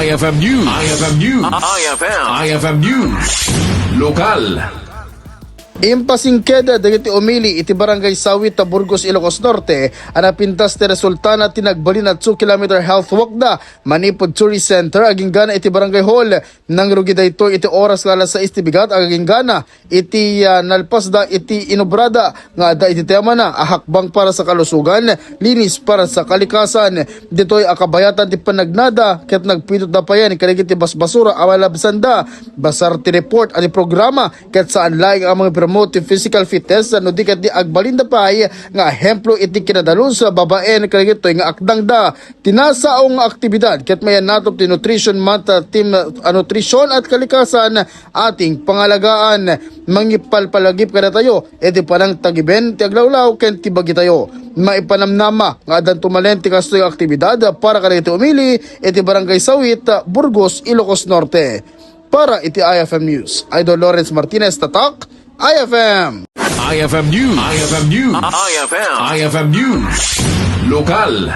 IFM News. IFM News. IFM News. Lokal. Impasingkeda dagiti umili iti barangay Saoit ta Burgos, Ilocos Norte ana pintas ti resulta na tinagbalin at 2 km health walk da manipod tourist center aging gana iti barangay hall nang rugi dayto iti oras kala sa istibigat aging gana iti nalpas da iti inobrada nga da iti tema na ahakbang para sa kalusugan linis para sa kalikasan ditoy akabayatan ti panagnada ket nagpidot da payan kaligiti basbasura awalabsan da basar ti report ani programa ket saan laing ang mga promote physical fitness ano di ket di agbalinda pay nga ehemplo iti kinadalon sa babaen kalagitoy nga akdang da tinasaong aktibidad ket mayan natop ti nutrition month team nutrition at kalikasan ating pangalagaan mangipalpalagip kada tayo iti panang tagiben ti aglawlaw ken ti bagi tayo maipanamnama nga adan tumalen ti kastoy aktibidad para kadagiti umili iti barangay Saoit, Burgos, Ilocos Norte. Para iti IFM News, Idol Lawrence Martinez Tatak, IFM. IFM News. IFM News. IFM News. Lokal.